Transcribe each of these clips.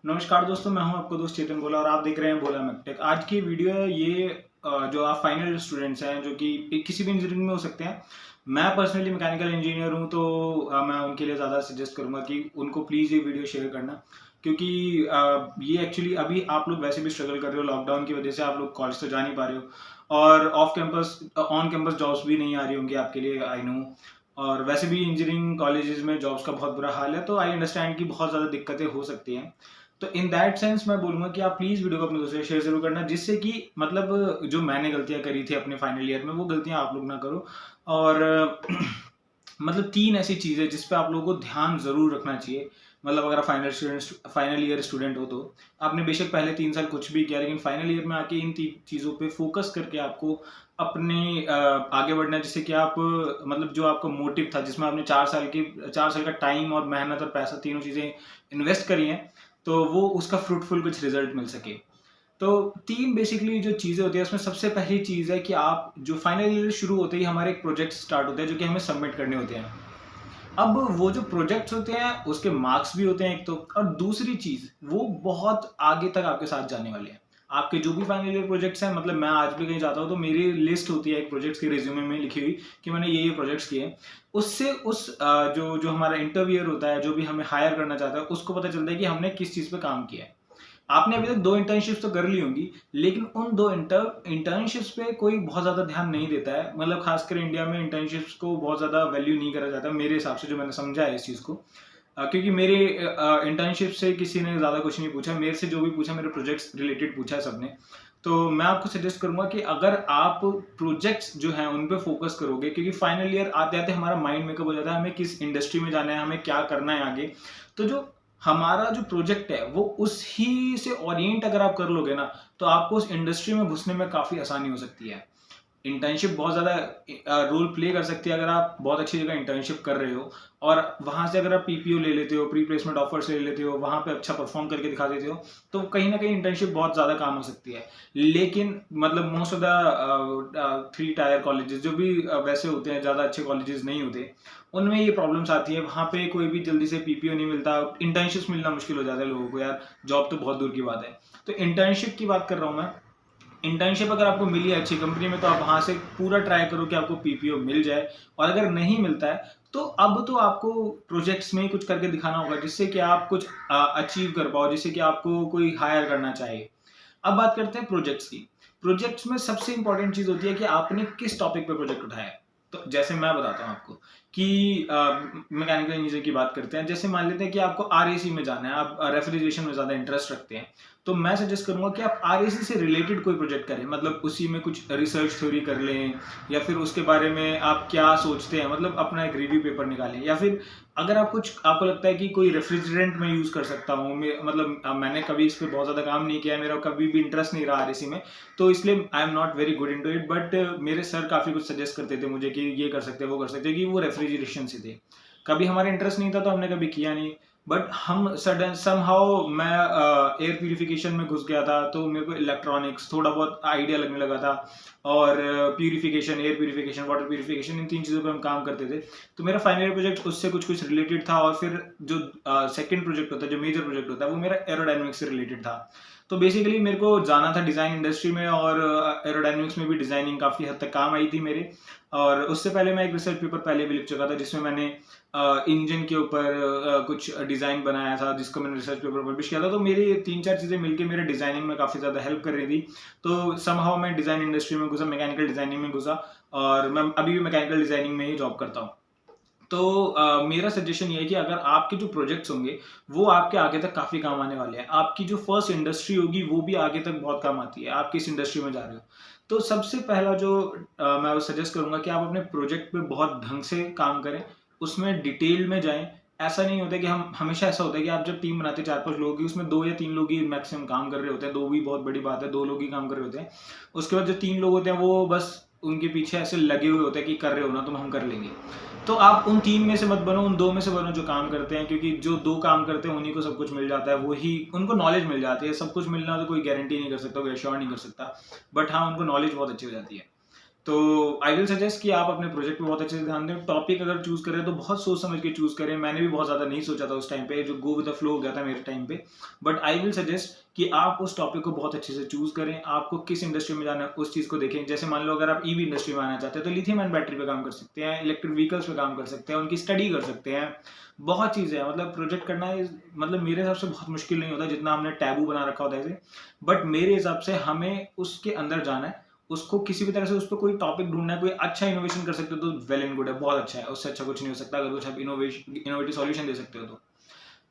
नमस्कार दोस्तों, मैं हूं आपका दोस्त चेतन भोला और आप देख रहे हैं भोला मैकटेक। आज की वीडियो है ये जो आप फाइनल ईयर स्टूडेंट्स हैं जो कि किसी भी इंजीनियरिंग में हो सकते हैं। मैं पर्सनली मैकेनिकल इंजीनियर हूं तो मैं उनके लिए ज़्यादा सजेस्ट करूंगा कि उनको प्लीज़ ये वीडियो शेयर करना, क्योंकि ये एक्चुअली अभी आप लोग वैसे भी स्ट्रगल कर रहे हो। लॉकडाउन की वजह से आप लोग कॉलेज तो जा नहीं पा रहे हो और off campus on campus jobs भी नहीं आ रही होंगी आपके लिए, आई नो। और वैसे भी इंजीनियरिंग कॉलेजेस में जॉब्स का बहुत बुरा हाल है, तो आई अंडरस्टैंड कि बहुत ज़्यादा दिक्कतें हो सकती हैं। तो इन दैट सेंस मैं बोलूंगा कि आप प्लीज वीडियो को अपने दोस्तों से शेयर जरूर करना, जिससे कि मतलब जो मैंने गलतियां करी थी अपने फाइनल ईयर में वो गलतियां आप लोग ना करो। और मतलब 3 ऐसी चीजें जिस पे आप लोगों को ध्यान जरूर रखना चाहिए। मतलब अगर आप फाइनल ईयर स्टूडेंट हो तो आपने बेशक पहले 3 साल कुछ भी किया, लेकिन फाइनल ईयर में आके इन 3 चीजों पे फोकस करके आपको अपने आगे बढ़ना है, जिससे कि आप मतलब जो आपका मोटिव था, जिसमें आपने 4 साल का टाइम और मेहनत और पैसा तीनों चीजें इन्वेस्ट करी हैं, तो वो उसका फ्रूटफुल कुछ रिजल्ट मिल सके। तो 3 बेसिकली जो चीज़ें होती है उसमें सबसे पहली चीज़ है कि आप जो फाइनल ईयर शुरू होते ही हमारे एक प्रोजेक्ट स्टार्ट होते हैं जो कि हमें सबमिट करने होते हैं। अब वो जो प्रोजेक्ट्स होते हैं उसके मार्क्स भी होते हैं एक तो, और दूसरी चीज़ वो बहुत आगे तक आपके साथ जाने वाले हैं। आपके जो भी फाइनल ईयर प्रोजेक्ट्स हैं, मतलब मैं आज भी कहीं जाता हूँ तो मेरी लिस्ट होती है एक प्रोजेक्ट्स की रिज्यूमे में लिखी हुई कि मैंने ये प्रोजेक्ट्स किए हैं। उससे उस जो जो हमारा इंटरव्यूअर होता है, जो भी हमें हायर करना चाहता है, उसको पता चलता है कि हमने किस चीज़ पे काम किया है। आपने अभी तक 2 इंटर्नशिप्स तो कर ली होंगी, लेकिन उन 2 इंटर्नशिप्स पे कोई बहुत ज़्यादा ध्यान नहीं देता है। मतलब खासकर इंडिया में इंटर्नशिप्स को बहुत ज़्यादा वैल्यू नहीं करा जाता मेरे हिसाब से, जो मैंने समझा है इस चीज़ को। क्योंकि मेरे इंटर्नशिप से किसी ने ज़्यादा कुछ नहीं पूछा, मेरे से जो भी पूछा मेरे प्रोजेक्ट्स रिलेटेड पूछा है सबने। तो मैं आपको सजेस्ट करूंगा कि अगर आप प्रोजेक्ट्स जो हैं उन पे फोकस करोगे, क्योंकि फाइनल ईयर आते आते हमारा माइंड मेकअप हो जाता है, हमें किस इंडस्ट्री में जाना है, हमें क्या करना है आगे। तो जो हमारा जो प्रोजेक्ट है वो उसी से ओरिएंट अगर आप कर लोगे ना, तो आपको उस इंडस्ट्री में घुसने में काफ़ी आसानी हो सकती है। इंटर्नशिप बहुत ज़्यादा रोल प्ले कर सकती है अगर आप बहुत अच्छी जगह इंटर्नशिप कर रहे हो और वहाँ से अगर आप पीपीओ ले लेते हो, प्री प्लेसमेंट ऑफर्स ले लेते हो, वहाँ पे अच्छा परफॉर्म करके दिखा देते हो, तो कहीं ना कहीं इंटर्नशिप बहुत ज़्यादा काम हो सकती है। लेकिन मतलब most of the 3 tyre colleges जो भी वैसे होते हैं, ज़्यादा अच्छे कॉलेजेस नहीं होते, उनमें ये प्रॉब्लम्स आती है। वहाँ पे कोई भी जल्दी से पीपीओ नहीं मिलता, इंटर्नशिप मिलना मुश्किल हो जाता है लोगों को। यार जॉब तो बहुत दूर की बात है। तो इंटर्नशिप की बात कर रहा हूँ मैं। इंटर्नशिप अगर आपको मिली है अच्छी कंपनी में, तो आप वहां से पूरा ट्राई करो कि आपको पीपीओ मिल जाए। और अगर नहीं मिलता है तो अब तो आपको प्रोजेक्ट्स में ही कुछ करके दिखाना होगा, जिससे कि आप कुछ अचीव कर पाओ, जिससे कि आपको कोई हायर करना चाहे। अब बात करते हैं प्रोजेक्ट्स की। प्रोजेक्ट्स में सबसे इंपॉर्टेंट चीज होती है कि आपने किस टॉपिक पे प्रोजेक्ट उठाया है। तो जैसे मैं बताता हूँ आपको कि मैकेनिकल इंजीनियर की बात करते हैं। जैसे मान लेते हैं कि आपको आरएसी में जाना है, आप रेफ्रिजरेशन में ज्यादा इंटरेस्ट रखते हैं, तो मैं सजेस्ट करूंगा कि आप आरएसी से रिलेटेड कोई प्रोजेक्ट करें। मतलब उसी में कुछ रिसर्च थ्योरी कर लें, या फिर उसके बारे में आप क्या सोचते हैं, मतलब अपना एक रिव्यू पेपर निकालें। या फिर अगर आप कुछ आपको लगता है कि कोई रेफ्रिजरेंट में यूज कर सकता हूँ, मतलब मैंने कभी इस पर बहुत ज्यादा काम नहीं किया, मेरा कभी भी इंटरेस्ट नहीं रहा आरएसी में, तो इसलिए I am not very good into it. But मेरे सर काफी कुछ सजेस्ट करते थे मुझे कि ये कर सकते हैं, वो कर सकते हैं, कि वो रेफ्रिजरेशन से थे। कभी हमारा इंटरेस्ट नहीं था तो हमने कभी किया नहीं। बट हम सडन समहाउ मैं एयर प्यूरिफिकेशन में घुस गया था, तो मेरे को इलेक्ट्रॉनिक्स थोड़ा बहुत आइडिया लगने लगा था। और purification, air purification, water purification, इन 3 चीज़ों पे हम काम करते थे। तो मेरा फाइनल ईयर प्रोजेक्ट उससे कुछ कुछ रिलेटेड था। और फिर जो सेकंड प्रोजेक्ट होता है, जो मेजर प्रोजेक्ट होता है, वो मेरा एरोडायनेमिक्स से रिलेटेड था। तो बेसिकली मेरे को जाना था डिज़ाइन इंडस्ट्री में, और एरोडायनेमिक्स में भी डिज़ाइनिंग काफ़ी हद तक काम आई थी मेरे। और उससे पहले मैं एक रिसर्च पेपर पहले भी लिख चुका था, जिसमें मैंने इंजन के ऊपर कुछ डिज़ाइन बनाया था, जिसको मैंने रिसर्च पेपर पब्लिश किया था। तो मेरी 3-4 चीज़ें मिलकर मेरे डिज़ाइनिंग में काफ़ी ज़्यादा हेल्प कर रही थी। तो समहाउ मैं डिज़ाइन इंडस्ट्री में घुसा, मैकेनिकल डिज़ाइनिंग में घुसा, और मैं अभी भी मैकेनिकल डिज़ाइनिंग में ही जॉब करता हूँ। तो मेरा सजेशन ये है कि अगर आपके जो प्रोजेक्ट्स होंगे वो आपके आगे तक काफ़ी काम आने वाले हैं। आपकी जो फर्स्ट इंडस्ट्री होगी वो भी आगे तक बहुत काम आती है, आप किस इंडस्ट्री में जा रहे हो। तो सबसे पहला जो मैं सजेस्ट करूंगा कि आप अपने प्रोजेक्ट पे बहुत ढंग से काम करें, उसमें डिटेल में जाएं। ऐसा नहीं होता कि हम हमेशा ऐसा होता है कि आप जब टीम बनाते हैं 4-5 लोगों की, उसमें 2 या 3 लोग ही मैक्सिमम काम कर रहे होते हैं। 2 भी बहुत बड़ी बात है, 2 लोग ही काम कर रहे होते हैं। उसके बाद जो 3 लोग होते हैं वो बस उनके पीछे ऐसे लगे हुए होते हैं कि कर रहे हो ना तुम, हम कर लेंगे। तो आप उन 3 में से मत बनो, उन 2 में से बनो जो काम करते हैं, क्योंकि जो 2 काम करते हैं उन्हीं को सब कुछ मिल जाता है, वही उनको नॉलेज मिल जाती है। सब कुछ मिलना तो कोई गारंटी नहीं कर सकता, कोई एश्योर नहीं कर सकता, बट हाँ उनको नॉलेज बहुत अच्छी हो जाती है। तो आई विल सजेस्ट कि आप अपने प्रोजेक्ट पे बहुत अच्छे से ध्यान दें। टॉपिक अगर चूज करें तो बहुत सोच समझ के चूज करें। मैंने भी बहुत ज़्यादा नहीं सोचा था उस टाइम पे, जो गो विद द फ्लो हो गया था मेरे टाइम पे। बट आई विल सजेस्ट कि आप उस टॉपिक को बहुत अच्छे से चूज करें। आपको किस इंडस्ट्री में जाना है उस चीज़ को देखें। जैसे मान लो अगर आप ईवी इंडस्ट्री में आना चाहते हैं तो लिथियम आयन बैटरी पे काम कर सकते हैं, इलेक्ट्रिक व्हीकल्स पे काम कर सकते हैं, उनकी स्टडी कर सकते हैं। बहुत चीज़ें हैं, मतलब प्रोजेक्ट करना मतलब मेरे हिसाब से बहुत मुश्किल नहीं होता जितना हमने टैबू बना रखा होता है इसे। बट मेरे हिसाब से हमें उसके अंदर जाना है, उसको किसी भी तरह से उस पर कोई टॉपिक ढूंढना है, कोई अच्छा इनोवेशन कर सकते हो तो वेल एंड गुड है, बहुत अच्छा है। उससे अच्छा कुछ नहीं हो सकता अगर कुछ आप इनोवेटिव सॉल्यूशन दे सकते हो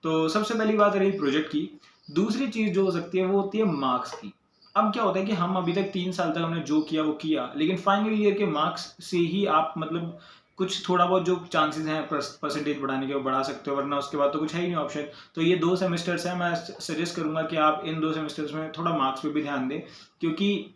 तो सबसे पहली बात रही प्रोजेक्ट की। दूसरी चीज जो हो सकती है वो होती है मार्क्स की। अब क्या होता है कि हम अभी तक 3 साल तक हमने जो किया वो किया, लेकिन फाइनल ईयर के मार्क्स से ही आप मतलब कुछ थोड़ा बहुत जो चांसेस हैं परसेंटेज बढ़ाने के वो बढ़ा सकते हो, वरना उसके बाद तो कुछ है ही नहीं ऑप्शन। तो ये 2 सेमेस्टर्स हैं, मैं सजेस्ट करूंगा कि आप इन 2 सेमेस्टर्स में थोड़ा मार्क्स पे भी ध्यान दें, क्योंकि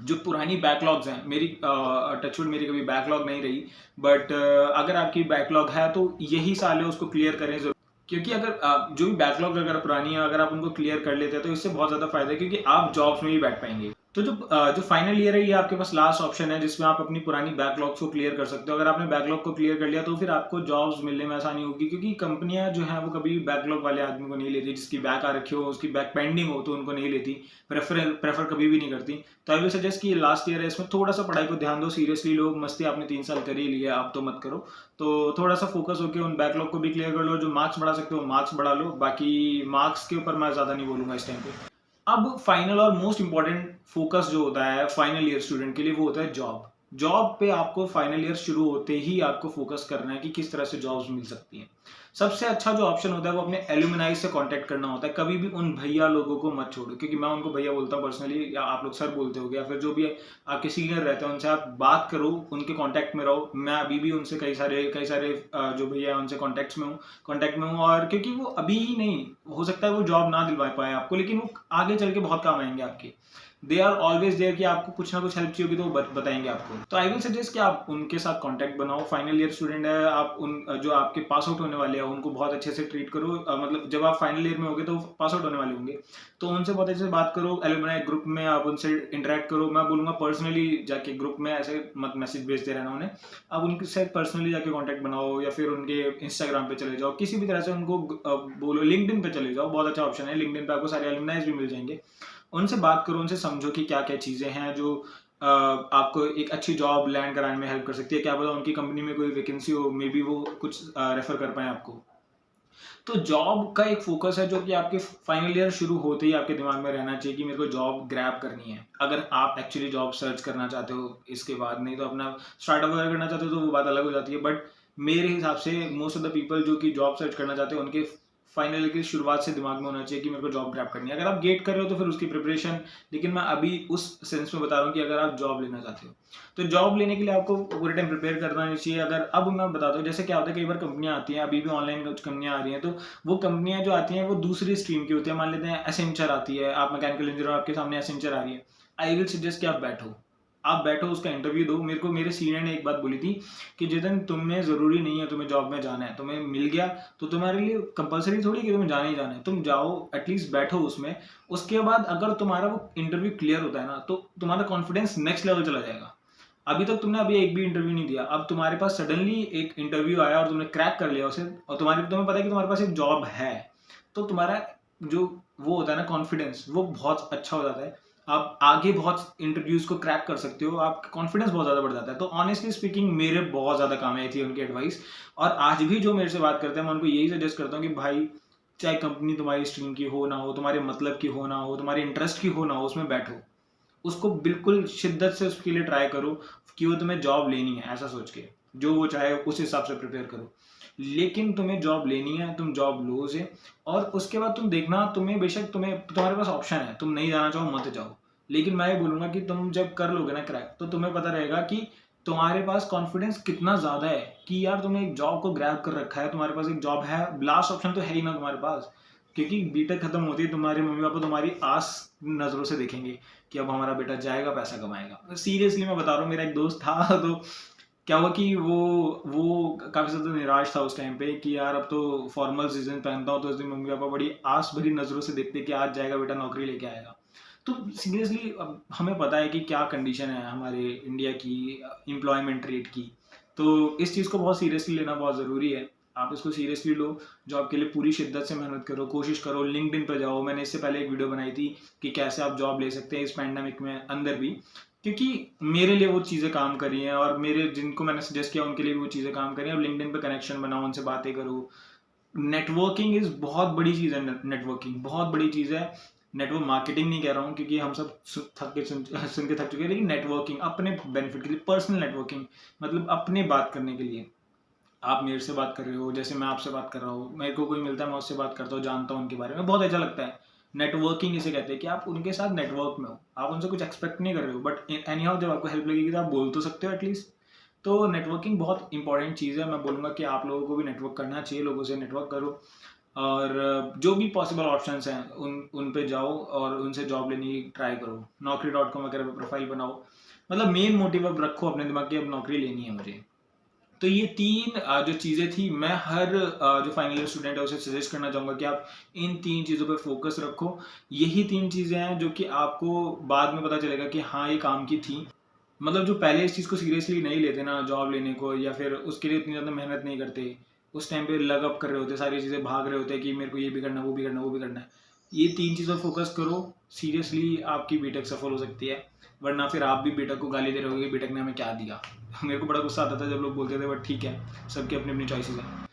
जो पुरानी बैकलॉग्स हैं मेरी, टचवुड मेरी कभी बैकलॉग नहीं रही, बट अगर आपकी बैकलॉग है तो यही साल है उसको क्लियर करें जरूर। क्योंकि अगर जो भी बैकलॉग अगर पुरानी है अगर आप उनको क्लियर कर लेते हैं तो इससे बहुत ज़्यादा फायदा है, क्योंकि आप जॉब्स में भी बैठ पाएंगे। तो जो फाइनल ईयर है ये आपके पास लास्ट ऑप्शन है जिसमें आप अपनी पुरानी बैकलॉग्स को क्लियर कर सकते हो। अगर आपने बैकलॉग को क्लियर कर लिया तो फिर आपको जॉब्स मिलने में आसानी होगी, क्योंकि कंपनियां जो है वो कभी बैकलॉग वाले आदमी को नहीं लेती। जिसकी बैक आ रखी हो, उसकी बैक पेंडिंग हो तो उनको नहीं लेती, प्रेफर कभी भी नहीं करती। तो आई विल सजेस्ट कि लास्ट ईयर है, इसमें थोड़ा सा पढ़ाई को ध्यान दो सीरियसली। लोग मस्ती आपने 3 साल कर ही लिया, अब तो मत करो। तो थोड़ा सा फोकस होकर उन बैकलॉग को भी क्लियर कर लो। जो मार्क्स बढ़ा सकते हो मार्क्स बढ़ा लो, बाकी मार्क्स के ऊपर मैं ज़्यादा नहीं बोलूंगा इस टाइम पे। अब फाइनल और मोस्ट इंपॉर्टेंट फोकस जो होता है फाइनल ईयर स्टूडेंट के लिए वो होता है जॉब। जॉब पे आपको फाइनल ईयर शुरू होते ही आपको फोकस करना है कि किस तरह से जॉब्स मिल सकती हैं। सबसे अच्छा जो ऑप्शन होता है वो अपने एल्यूमिनाई से कांटेक्ट करना होता है। कभी भी उन भैया लोगों को मत छोड़ो, क्योंकि मैं उनको भैया बोलता हूँ पर्सनली, या आप लोग सर बोलते हो, या फिर जो भी आपके सीनियर रहते हैं उनसे आप बात करो, उनके कांटेक्ट में रहो। मैं अभी भी उनसे कई सारे जो भैया हैं उनसे कांटेक्ट में हूँ। और क्योंकि वो अभी ही नहीं, हो सकता है वो जॉब ना दिलवा पाए आपको, लेकिन वो आगे चल के बहुत काम आएंगे आपके। दे आर ऑलवेज देयर कि आपको कुछ ना कुछ हेल्प चाहिए होगी तो वो बताएंगे आपको। तो आई विल सजेस्ट कि आप उनके साथ कांटेक्ट बनाओ। फाइनल ईयर स्टूडेंट है आप, उन जो आपके पास आउट होने वाले हैं उनको बहुत अच्छे से ट्रीट करो। मतलब जब आप फाइनल ईयर में होगे तो पास आउट होने वाले होंगे, तो उनसे बहुत अच्छे से बात करो। एलुमनाई ग्रुप में आप उनसे इंटरेक्ट करो। मैं बोलूंगा पर्सनली जाके ग्रुप में ऐसे मत मैसेज भेजते रहना उन्हें, आप उनके साथ पर्सनली जाके कांटेक्ट बनाओ, या फिर उनके इंस्टाग्राम पे चले जाओ, किसी भी तरह से उनको बोलो। लिंक्डइन पे चले जाओ, बहुत अच्छा ऑप्शन है। लिंक्डइन पे आपको सारे एलुमनाइज भी मिल जाएंगे। उनसे बात करो, उनसे समझो कि क्या क्या चीज़ें हैं जो आपको एक अच्छी जॉब लैंड कराने में हेल्प कर सकती है। क्या पता उनकी कंपनी में कोई वैकेंसी हो, मे बी वो कुछ रेफर कर पाए आपको। तो जॉब का एक फोकस है जो कि आपके फाइनल ईयर शुरू होते ही आपके दिमाग में रहना चाहिए कि मेरे को जॉब ग्रैब करनी है। अगर आप एक्चुअली जॉब सर्च करना चाहते हो इसके बाद, नहीं तो अपना स्टार्टअप वगैरह करना चाहते हो तो वो बात अलग हो जाती है। बट मेरे हिसाब से मोस्ट ऑफ द पीपल जो कि जॉब सर्च करना चाहते हैं उनके फाइनल ईयर की शुरुआत से दिमाग में होना चाहिए कि मेरे को जॉब ग्रैब करनी है। अगर आप गेट कर रहे हो तो फिर उसकी प्रिपरेशन, लेकिन मैं अभी उस सेंस में बता रहा हूँ कि अगर आप जॉब लेना चाहते हो तो जॉब लेने के लिए आपको पूरे टाइम प्रिपेयर करना नहीं चाहिए। अगर अब मैं बताता हूँ जैसे क्या होता है, कई बार कंपनियां आती हैं, अभी भी ऑनलाइन कुछ कंपनियां आ रही हैं, तो वो कंपनियां जो आती हैं वो दूसरी स्ट्रीम की होती है। मान लेते हैं एसेंचर आती है, आप मैकेनिकल इंजीनियर, आपके सामने एसेंचर आ रही है। आई विल सजेस्ट कि आप बैठो उसका इंटरव्यू दो। मेरे को मेरे सीनियर ने एक बात बोली थी कि जितन तुम्हें जरूरी नहीं है तुम्हें जॉब में जाना है, तुम्हें मिल गया तो तुम्हारे लिए कंपलसरी थोड़ी कि तुम्हें जाना ही जाना है, तुम जाओ एटलीस्ट बैठो उसमें। उसके बाद अगर तुम्हारा वो इंटरव्यू क्लियर होता है ना तो तुम्हारा कॉन्फिडेंस नेक्स्ट लेवल चला जाएगा। अभी तक तुमने अभी एक भी इंटरव्यू नहीं दिया, अब तुम्हारे पास सडनली एक इंटरव्यू आया और तुमने क्रैक कर लिया उसे, और तुम्हें पता है कि तुम्हारे पास एक जॉब है, तो तुम्हारा जो वो होता है ना कॉन्फिडेंस, वो बहुत अच्छा हो जाता है। आप आगे बहुत इंटरव्यूज को क्रैक कर सकते हो, आपका कॉन्फिडेंस बहुत ज्यादा बढ़ जाता है। तो ऑनेस्टली स्पीकिंग मेरे बहुत ज्यादा काम आई थी उनकी एडवाइस, और आज भी जो मेरे से बात करते हैं मैं उनको यही सजेस्ट करता हूँ कि भाई चाहे कंपनी तुम्हारी स्ट्रीम की हो ना हो, तुम्हारे मतलब की हो ना हो, तुम्हारे इंटरेस्ट की हो ना हो, उसमें बैठो, उसको बिल्कुल शिद्दत से उसके लिए ट्राई करो कि वो तुम्हें जॉब लेनी है, ऐसा सोच के जो वो चाहे उस हिसाब से प्रिपेयर करो। लेकिन तुम्हें जॉब लेनी है, तुम जॉब लो उसे, और उसके बाद तुम देखना, तुम्हें बेशक तुम्हारे पास ऑप्शन है, तुम नहीं जाना चाहो मत जाओ। लेकिन मैं ये बोलूंगा कि तुम जब कर लोगे ना क्रैक तो तुम्हें पता रहेगा कि तुम्हारे पास कॉन्फिडेंस कितना ज्यादा है कि यार तुमने एक जॉब को ग्रैब कर रखा है, तुम्हारे पास एक जॉब है, लास्ट ऑप्शन तो है ही ना तुम्हारे पास। क्योंकि बीटेक खत्म होती है, तुम्हारे मम्मी पापा तुम्हारी आस नजरों से देखेंगे कि अब हमारा बेटा जाएगा पैसा कमाएगा। सीरियसली मैं बता रहा हूँ, मेरा एक दोस्त था तो क्या हुआ कि वो काफी ज्यादा निराश था उस टाइम पे कि यार अब तो फॉर्मल सीजन पहनता हूँ तो उसकी मम्मी पापा बड़ी आस भरी नजरों से देखते कि आज जाएगा बेटा नौकरी लेके आएगा। तो सीरियसली अब हमें पता है कि क्या कंडीशन है हमारे इंडिया की एम्प्लॉयमेंट रेट की, तो इस चीज़ को बहुत सीरियसली लेना बहुत ज़रूरी है। आप इसको सीरियसली लो, जॉब के लिए पूरी शिद्दत से मेहनत करो, कोशिश करो, लिंक्डइन पे जाओ। मैंने इससे पहले एक वीडियो बनाई थी कि कैसे आप जॉब ले सकते हैं इस पैंडेमिक में अंदर भी, क्योंकि मेरे लिए वो चीज़ें काम करी हैं और मेरे जिनको मैंने सजेस्ट किया उनके लिए भी वो चीज़ें काम करी हैं। अब लिंक्डइन पे कनेक्शन बनाओ, उनसे बातें करो। नेटवर्किंग इज़ बहुत बड़ी चीज़ है, नेटवर्किंग बहुत बड़ी चीज़ है। नेटवर्क मार्केटिंग नहीं कह रहा हूँ क्योंकि हम सब सुन के थक चुके हैं, लेकिन नेटवर्किंग अपने बेनिफिट के लिए, पर्सनल नेटवर्किंग मतलब अपने बात करने के लिए। आप मेरे से बात कर रहे हो, जैसे मैं आपसे बात कर रहा हूँ, मेरे को कोई मिलता है मैं उससे बात करता हूँ, जानता हूँ उनके बारे में, बहुत अच्छा लगता है। नेटवर्किंग इसे कहते हैं कि आप उनके साथ नेटवर्क में हो, आप उनसे कुछ एक्सपेक्ट नहीं कर रहे हो, बट एनी हाउ जब आपको हेल्प लगेगी तो आप बोल तो सकते हो एटलीस्ट। तो नेटवर्किंग बहुत इंपॉर्टेंट चीज़ है। मैं बोलूँगा कि आप लोगों को भी नेटवर्क करना चाहिए, लोगों से नेटवर्क करो और जो भी पॉसिबल ऑप्शंस हैं उन पे जाओ और उनसे जॉब लेने की ट्राई करो। naukri.com वगैरह पे प्रोफाइल बनाओ, मतलब मेन मोटिव अब रखो अपने दिमाग की, अब नौकरी लेनी है मुझे। तो ये 3 जो चीज़ें थी, मैं हर जो फाइनल ईयर स्टूडेंट है उसे सजेस्ट करना चाहूँगा कि आप इन 3 चीज़ों पे फोकस रखो। यही 3 चीज़ें हैं जो कि आपको बाद में पता चलेगा कि हाँ, ये काम की थी। मतलब जो पहले इस चीज़ को सीरियसली नहीं लेते ना जॉब लेने को, या फिर उसके लिए इतनी ज़्यादा मेहनत नहीं करते, उस टाइम पे लग अप कर रहे होते, सारी चीज़ें भाग रहे होते कि मेरे को ये भी करना है, वो भी करना है, वो भी करना है। ये 3 चीज़ों पर फोकस करो, सीरियसली आपकी बीटेक सफल हो सकती है। वरना फिर आप भी बीटेक को गाली दे रहे होगे, बीटेक ने हमें क्या दिया। मेरे को बड़ा गुस्सा आता था जब लोग बोलते थे, बट ठीक है, सबकी अपनी अपनी चॉइसेस हैं।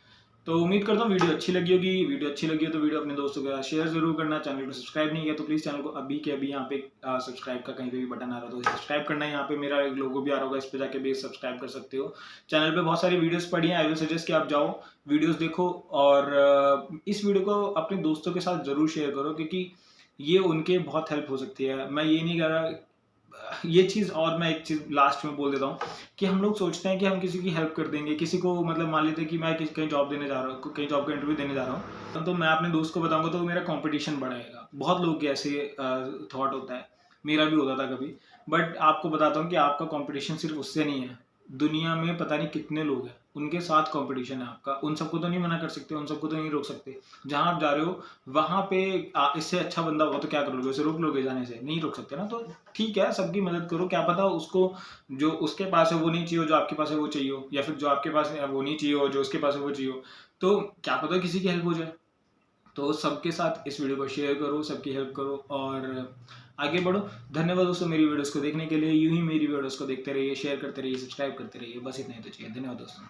तो उम्मीद करता हूँ वीडियो अच्छी लगी होगी। वीडियो अच्छी लगी हो तो वीडियो अपने दोस्तों के साथ शेयर जरूर करना। चैनल को सब्सक्राइब नहीं किया तो प्लीज़ चैनल को अभी के अभी यहाँ पे सब्सक्राइब का कहीं पे भी बटन आ रहा है तो सब्सक्राइब करना है। यहाँ पे मेरा एक लोगो भी आ रहा होगा, इस पे जाके भी सब्सक्राइब कर सकते हो। चैनल पे बहुत सारी वीडियोस पड़ी हैं, आई विल सजेस्ट कि आप जाओ वीडियोस देखो और इस वीडियो को अपने दोस्तों के साथ जरूर शेयर करो, क्योंकि ये उनके बहुत हेल्प हो सकती है। मैं ये नहीं कह रहा ये चीज़, और मैं एक चीज़ लास्ट में बोल देता हूँ कि हम लोग सोचते हैं कि हम किसी की हेल्प कर देंगे, किसी को मतलब मान लेते हैं कि मैं कहीं जॉब देने जा रहा हूँ, कहीं जॉब का इंटरव्यू देने जा रहा हूँ, तो मैं अपने दोस्त को बताऊंगा तो मेरा कंपटीशन बढ़ाएगा। बहुत लोग के ऐसे थॉट होता है, मेरा भी होता था कभी। बट आपको बताता हूँ कि आपका कंपटीशन सिर्फ उससे नहीं है, दुनिया में पता नहीं कितने लोग हैं, उनके साथ कंपटीशन है आपका। उन सबको तो नहीं मना कर सकते, उन सबको तो नहीं रोक सकते। जहाँ आप जा रहे हो वहाँ पे इससे अच्छा बंदा हो तो क्या कर लोगे, उसे रोक लोगे जाने से? नहीं रोक सकते ना। तो ठीक है, सबकी मदद करो, क्या पता उसको जो उसके पास है वो नहीं चाहिए जो आपके पास है वो चाहिए हो, या फिर जो आपके पास है वो नहीं चाहिए हो जो उसके पास है वो चाहिए हो। तो क्या पता किसी की हेल्प हो जाए। तो सबके साथ इस वीडियो को शेयर करो, सबकी हेल्प करो और आगे बढ़ो। धन्यवाद दोस्तों मेरी वीडियोस को देखने के लिए। यूं ही मेरी वीडियोस को देखते रहिए, शेयर करते रहिए, सब्सक्राइब करते रहिए। बस इतना ही तो चाहिए। धन्यवाद दोस्तों।